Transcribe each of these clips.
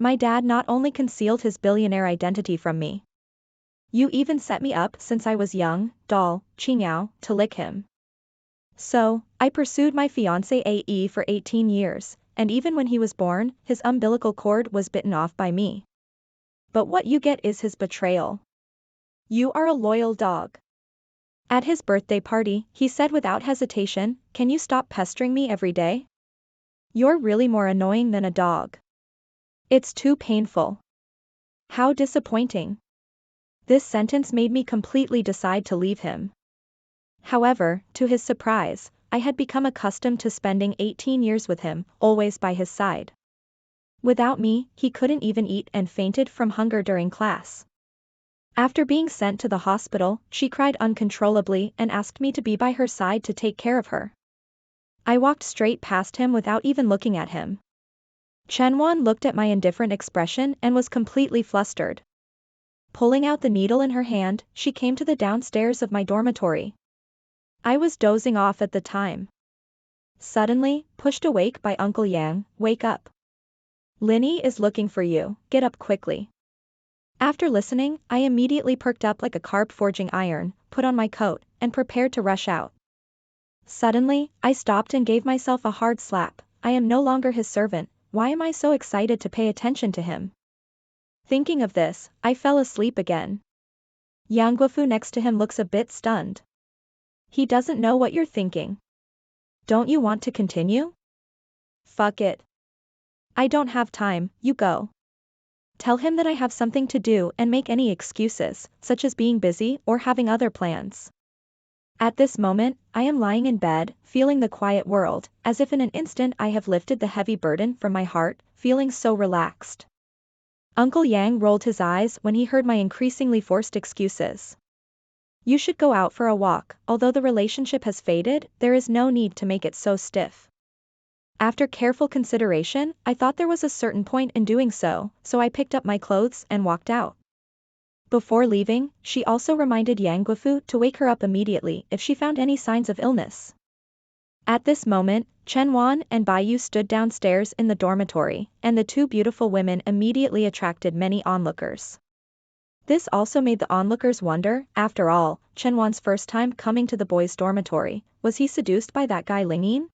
My dad not only concealed his billionaire identity from me. You even set me up since I was young, doll, Qingyao, to lick him. So, I pursued my fiancé AE for 18 years, and even when he was born, his umbilical cord was bitten off by me. But what you get is his betrayal. You are a loyal dog. At his birthday party, he said without hesitation, "Can you stop pestering me every day? You're really more annoying than a dog. It's too painful." How disappointing. This sentence made me completely decide to leave him. However, to his surprise, I had become accustomed to spending 18 years with him, always by his side. Without me, he couldn't even eat and fainted from hunger during class. After being sent to the hospital, she cried uncontrollably and asked me to be by her side to take care of her. I walked straight past him without even looking at him. Chenwan looked at my indifferent expression and was completely flustered. Pulling out the needle in her hand, she came to the downstairs of my dormitory. I was dozing off at the time. Suddenly, pushed awake by Uncle Yang, "Wake up. Linny is looking for you, get up quickly." After listening, I immediately perked up like a carb-forging iron, put on my coat, and prepared to rush out. Suddenly, I stopped and gave myself a hard slap. I am no longer his servant, why am I so excited to pay attention to him? Thinking of this, I fell asleep again. Yang Guofu next to him looks a bit stunned. He doesn't know what you're thinking. Don't you want to continue? Fuck it. I don't have time, you go. Tell him that I have something to do and make any excuses, such as being busy or having other plans. At this moment, I am lying in bed, feeling the quiet world, as if in an instant I have lifted the heavy burden from my heart, feeling so relaxed. Uncle Yang rolled his eyes when he heard my increasingly forced excuses. You should go out for a walk, although the relationship has faded, there is no need to make it so stiff. After careful consideration, I thought there was a certain point in doing so I picked up my clothes and walked out. Before leaving, she also reminded Yang Guofu to wake her up immediately if she found any signs of illness. At this moment, Chen Wan and Bai Yu stood downstairs in the dormitory, and the two beautiful women immediately attracted many onlookers. This also made the onlookers wonder, after all, Chen Wan's first time coming to the boys' dormitory, was he seduced by that guy Lingyin?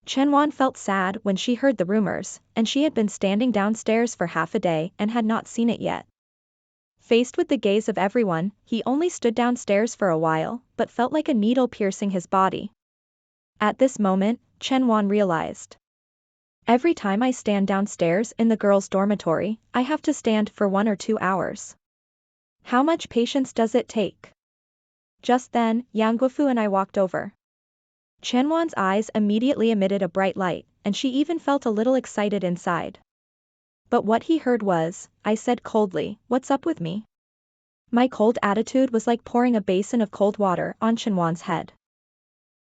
Chen Wan felt sad when she heard the rumors, and she had been standing downstairs for half a day and had not seen it yet. Faced with the gaze of everyone, he only stood downstairs for a while, but felt like a needle piercing his body. At this moment, Chen Wan realized. Every time I stand downstairs in the girls' dormitory, I have to stand for 1 or 2 hours. How much patience does it take? Just then, Yang Guofu and I walked over. Chen Wan's eyes immediately emitted a bright light, and she even felt a little excited inside. But what he heard was, I said coldly, "What's up with me?" My cold attitude was like pouring a basin of cold water on Chen Wan's head.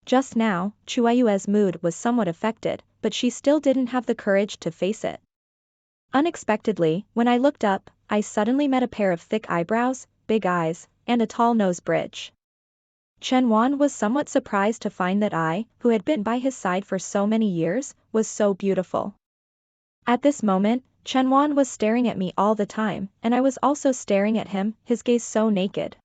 Just now, Chuayue's mood was somewhat affected, but she still didn't have the courage to face it. Unexpectedly, when I looked up, I suddenly met a pair of thick eyebrows, big eyes, and a tall nose bridge. Chen Wan was somewhat surprised to find that I, who had been by his side for so many years, was so beautiful. At this moment, Chen Wan was staring at me all the time, and I was also staring at him, his gaze so naked.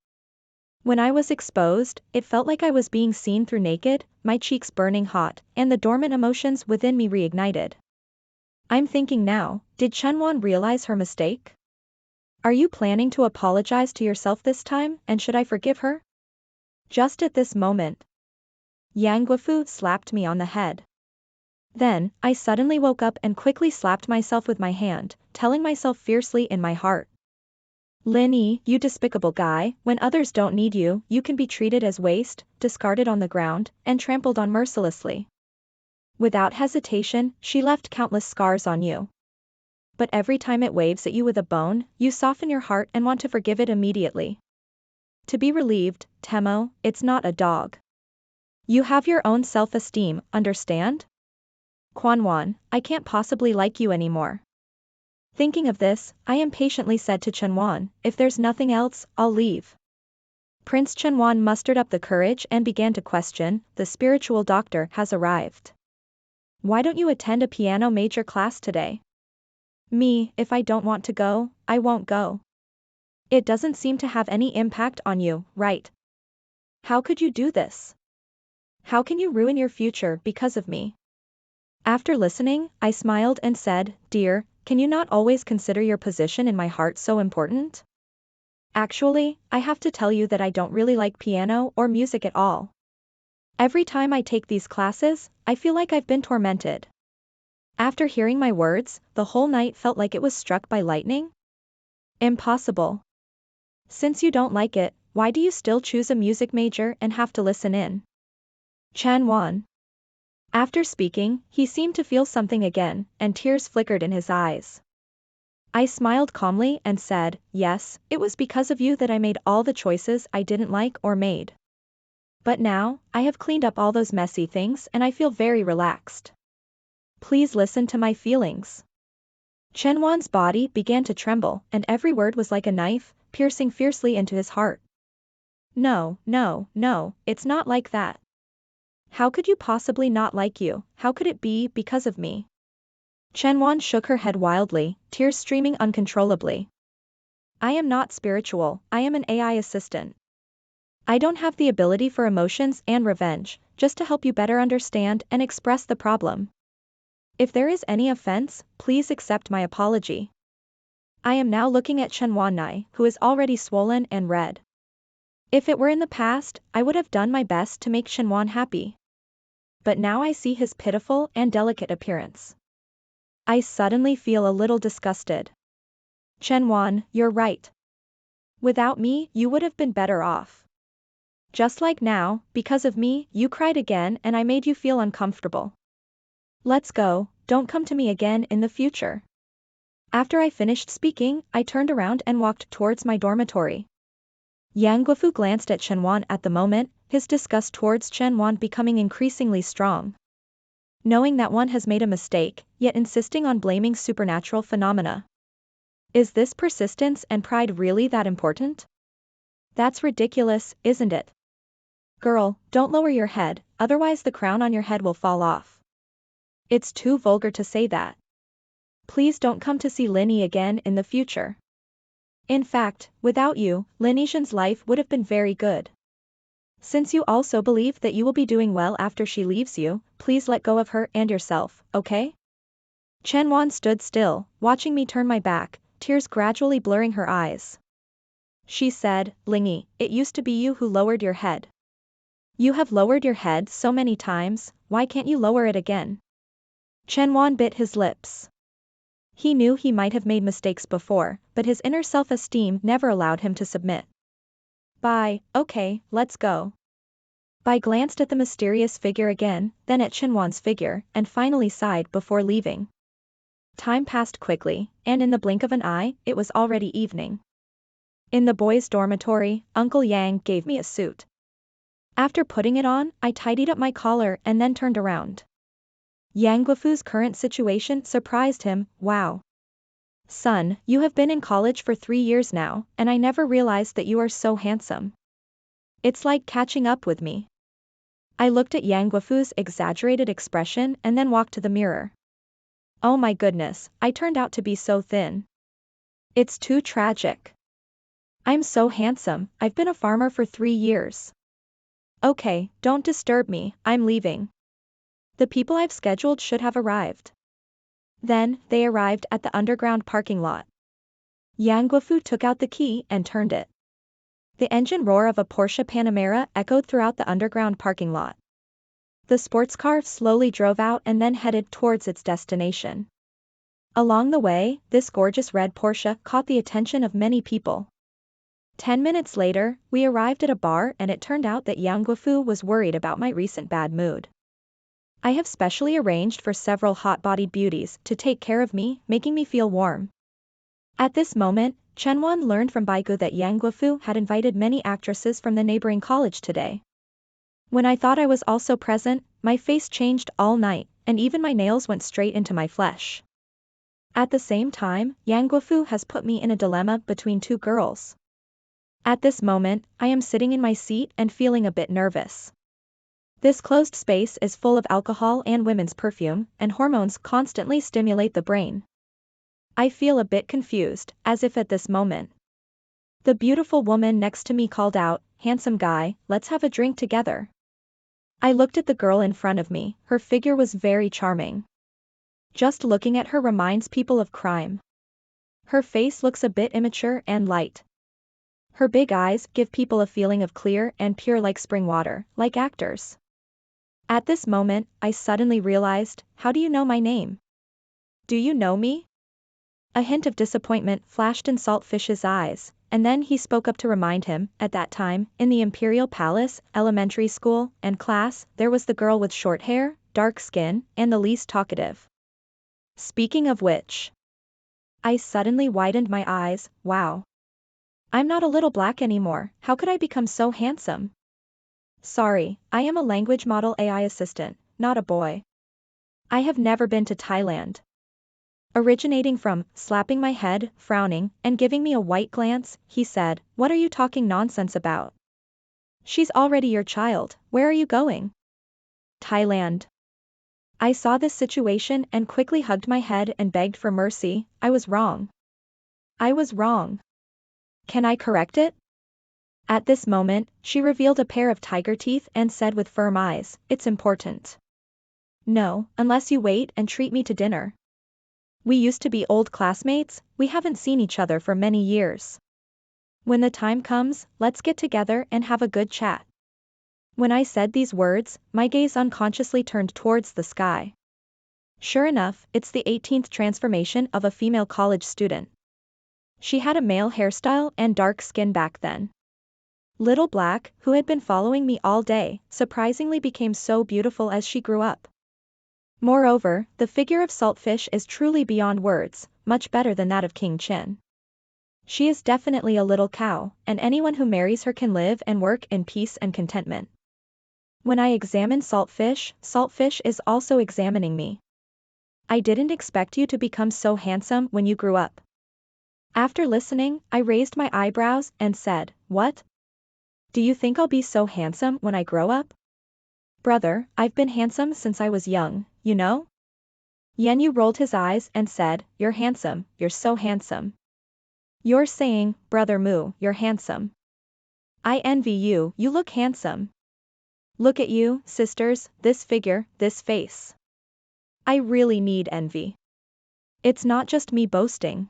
When I was exposed, it felt like I was being seen through naked, my cheeks burning hot, and the dormant emotions within me reignited. I'm thinking now, did Chen Wan realize her mistake? Are you planning to apologize to yourself this time, and should I forgive her? Just at this moment, Yang Guofu slapped me on the head. Then, I suddenly woke up and quickly slapped myself with my hand, telling myself fiercely in my heart. Lin Yi, you despicable guy, when others don't need you, you can be treated as waste, discarded on the ground, and trampled on mercilessly. Without hesitation, she left countless scars on you. But every time it waves at you with a bone, you soften your heart and want to forgive it immediately. To be relieved, Temo, it's not a dog. You have your own self-esteem, understand? Quanwan, I can't possibly like you anymore. Thinking of this, I impatiently said to Chenwan, if there's nothing else, I'll leave. Prince Chenwan mustered up the courage and began to question, the spiritual doctor has arrived. Why don't you attend a piano major class today? Me, if I don't want to go, I won't go. It doesn't seem to have any impact on you, right? How could you do this? How can you ruin your future because of me? After listening, I smiled and said, Dear, can you not always consider your position in my heart so important? Actually, I have to tell you that I don't really like piano or music at all. Every time I take these classes, I feel like I've been tormented. After hearing my words, the whole night felt like it was struck by lightning. Impossible. Since you don't like it, why do you still choose a music major and have to listen in? Chan Wan. After speaking, he seemed to feel something again, and tears flickered in his eyes. I smiled calmly and said, yes, it was because of you that I made all the choices I didn't like or made. But now, I have cleaned up all those messy things and I feel very relaxed. Please listen to my feelings. Chen Wan's body began to tremble, and every word was like a knife, piercing fiercely into his heart. No, no, no, it's not like that. How could you possibly not like you? How could it be because of me? Chen Wan shook her head wildly, tears streaming uncontrollably. I am not spiritual, I am an AI assistant. I don't have the ability for emotions and revenge, just to help you better understand and express the problem. If there is any offense, please accept my apology. I am now looking at Chen Wanai, who is already swollen and red. If it were in the past, I would have done my best to make Chen Wan happy. But now I see his pitiful and delicate appearance. I suddenly feel a little disgusted. Chen Wan, you're right. Without me, you would have been better off. Just like now, because of me, you cried again and I made you feel uncomfortable. Let's go, don't come to me again in the future. After I finished speaking, I turned around and walked towards my dormitory. Yang Guofu glanced at Chen Wan at the moment, his disgust towards Chen Wan becoming increasingly strong. Knowing that one has made a mistake, yet insisting on blaming supernatural phenomena. Is this persistence and pride really that important? That's ridiculous, isn't it? Girl, don't lower your head, otherwise the crown on your head will fall off. It's too vulgar to say that. Please don't come to see Linny again in the future. In fact, without you, Lin Yixin's life would have been very good. Since you also believe that you will be doing well after she leaves you, please let go of her and yourself, okay? Chen Wan stood still, watching me turn my back, tears gradually blurring her eyes. She said, Lingy, it used to be you who lowered your head. You have lowered your head so many times, why can't you lower it again? Chen Wan bit his lips. He knew he might have made mistakes before, but his inner self-esteem never allowed him to submit. Bye, okay, let's go. Bai glanced at the mysterious figure again, then at Chen Wan's figure, and finally sighed before leaving. Time passed quickly, and in the blink of an eye, it was already evening. In the boys' dormitory, Uncle Yang gave me a suit. After putting it on, I tidied up my collar and then turned around. Yang Guofu's current situation surprised him. Wow. Son, you have been in college for 3 years now, and I never realized that you are so handsome. It's like catching up with me. I looked at Yang Guofu's exaggerated expression and then walked to the mirror. Oh my goodness, I turned out to be so thin. It's too tragic. I'm so handsome, I've been a farmer for 3 years. Okay, don't disturb me, I'm leaving. The people I've scheduled should have arrived. Then, they arrived at the underground parking lot. Yang Guofu took out the key and turned it. The engine roar of a Porsche Panamera echoed throughout the underground parking lot. The sports car slowly drove out and then headed towards its destination. Along the way, this gorgeous red Porsche caught the attention of many people. 10 minutes later, we arrived at a bar and it turned out that Yang Guofu was worried about my recent bad mood. I have specially arranged for several hot-bodied beauties to take care of me, making me feel warm. At this moment, Chen Wan learned from Baigu that Yang Guofu had invited many actresses from the neighboring college today. When I thought I was also present, my face changed all night, and even my nails went straight into my flesh. At the same time, Yang Guofu has put me in a dilemma between 2 girls. At this moment, I am sitting in my seat and feeling a bit nervous. This closed space is full of alcohol and women's perfume, and hormones constantly stimulate the brain. I feel a bit confused, as if at this moment. The beautiful woman next to me called out, "Handsome guy, let's have a drink together." I looked at the girl in front of me, her figure was very charming. Just looking at her reminds people of crime. Her face looks a bit immature and light. Her big eyes give people a feeling of clear and pure like spring water, like actors. At this moment, I suddenly realized, how do you know my name? Do you know me? A hint of disappointment flashed in Saltfish's eyes, and then he spoke up to remind him, at that time, in the Imperial Palace, elementary school, and class, there was the girl with short hair, dark skin, and the least talkative. Speaking of which, I suddenly widened my eyes, wow. I'm not a little black anymore, how could I become so handsome? Sorry, I am a language model AI assistant, not a boy. I have never been to Thailand. Originating from, slapping my head, frowning, and giving me a white glance, he said, "What are you talking nonsense about? She's already your child, where are you going?" Thailand. I saw this situation and quickly hugged my head and begged for mercy, I was wrong. I was wrong. Can I correct it? At this moment, she revealed a pair of tiger teeth and said with firm eyes, "It's important. No, unless you wait and treat me to dinner. We used to be old classmates, we haven't seen each other for many years. When the time comes, let's get together and have a good chat." When I said these words, my gaze unconsciously turned towards the sky. Sure enough, it's the 18th transformation of a female college student. She had a male hairstyle and dark skin back then. Little Black, who had been following me all day, surprisingly became so beautiful as she grew up. Moreover, the figure of Saltfish is truly beyond words, much better than that of King Chin. She is definitely a little cow, and anyone who marries her can live and work in peace and contentment. When I examine Saltfish, Saltfish is also examining me. I didn't expect you to become so handsome when you grew up. After listening, I raised my eyebrows and said, "What? Do you think I'll be so handsome when I grow up?" "Brother, I've been handsome since I was young, you know?" Yenyu rolled his eyes and said, "You're handsome, you're so handsome. You're saying, Brother Mu, you're handsome. I envy you, you look handsome. Look at you, sisters, this figure, this face. I really need envy. It's not just me boasting.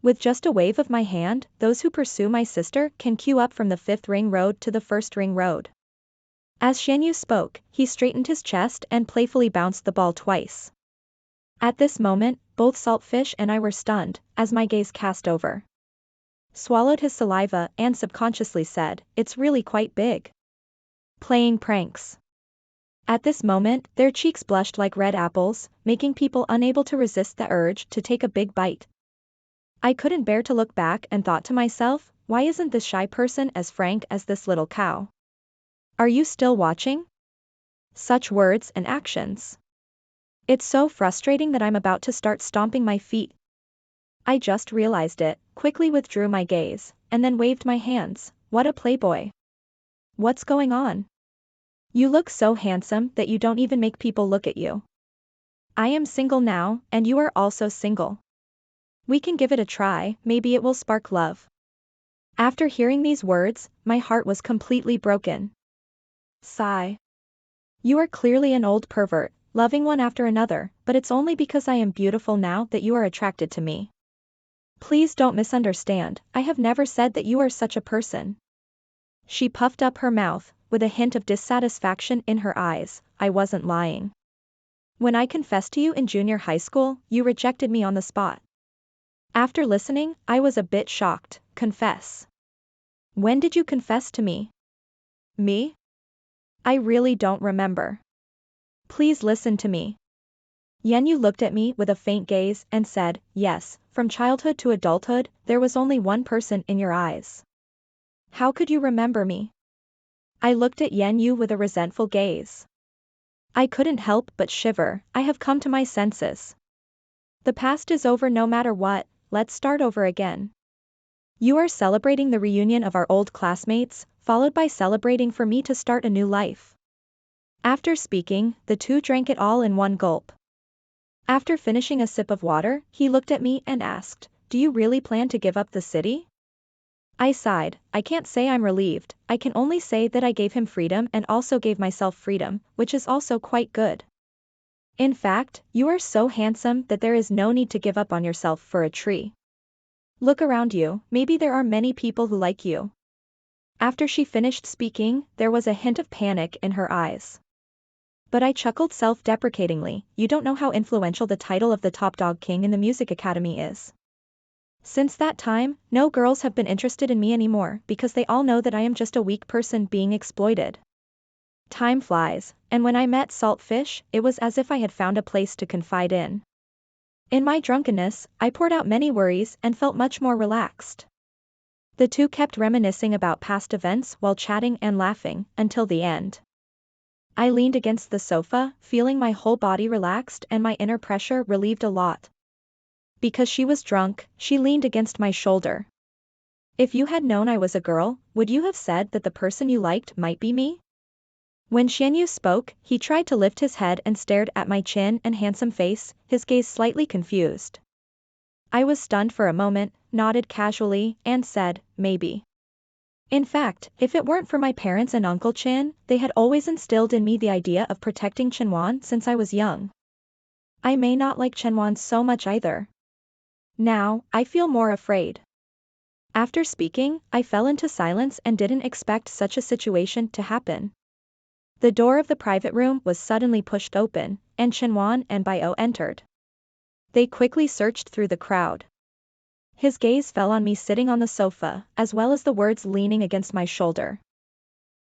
With just a wave of my hand, those who pursue my sister can queue up from the 5th ring road to the 1st ring road." As Shanyu spoke, he straightened his chest and playfully bounced the ball twice. At this moment, both Saltfish and I were stunned, as my gaze cast over. Swallowed his saliva and subconsciously said, "It's really quite big." Playing pranks. At this moment, their cheeks blushed like red apples, making people unable to resist the urge to take a big bite. I couldn't bear to look back and thought to myself, why isn't this shy person as frank as this little cow? Are you still watching? Such words and actions. It's so frustrating that I'm about to start stomping my feet. I just realized it, quickly withdrew my gaze, and then waved my hands. What a playboy. What's going on? You look so handsome that you don't even make people look at you. I am single now, and you are also single. We can give it a try, maybe it will spark love. After hearing these words, my heart was completely broken. Sigh. You are clearly an old pervert, loving one after another, but it's only because I am beautiful now that you are attracted to me. Please don't misunderstand, I have never said that you are such a person. She puffed up her mouth, with a hint of dissatisfaction in her eyes. I wasn't lying. When I confessed to you in junior high school, you rejected me on the spot. After listening, I was a bit shocked. Confess. When did you confess to me? Me? I really don't remember. Please listen to me. Yenyu looked at me with a faint gaze and said, "Yes, from childhood to adulthood, there was only one person in your eyes. How could you remember me?" I looked at Yenyu with a resentful gaze. I couldn't help but shiver. I have come to my senses. The past is over no matter what, let's start over again. You are celebrating the reunion of our old classmates, followed by celebrating for me to start a new life. After speaking, the two drank it all in one gulp. After finishing a sip of water, he looked at me and asked, "Do you really plan to give up the city?" I sighed. I can't say I'm relieved, I can only say that I gave him freedom and also gave myself freedom, which is also quite good. In fact, you are so handsome that there is no need to give up on yourself for a tree. Look around you, maybe there are many people who like you. After she finished speaking, there was a hint of panic in her eyes. But I chuckled self-deprecatingly, you don't know how influential the title of the top dog king in the music academy is. Since that time, no girls have been interested in me anymore because they all know that I am just a weak person being exploited. Time flies, and when I met Saltfish, it was as if I had found a place to confide in. In my drunkenness, I poured out many worries and felt much more relaxed. The two kept reminiscing about past events while chatting and laughing, until the end. I leaned against the sofa, feeling my whole body relaxed and my inner pressure relieved a lot. Because she was drunk, she leaned against my shoulder. If you had known I was a girl, would you have said that the person you liked might be me? When Xianyu spoke, he tried to lift his head and stared at my chin and handsome face, his gaze slightly confused. I was stunned for a moment, nodded casually, and said, maybe. In fact, if it weren't for my parents and Uncle Chin, they had always instilled in me the idea of protecting Chenwan since I was young. I may not like Chenwan so much either. Now, I feel more afraid. After speaking, I fell into silence and didn't expect such a situation to happen. The door of the private room was suddenly pushed open, and Chenwan and Bio entered. They quickly searched through the crowd. His gaze fell on me sitting on the sofa, as well as the words leaning against my shoulder.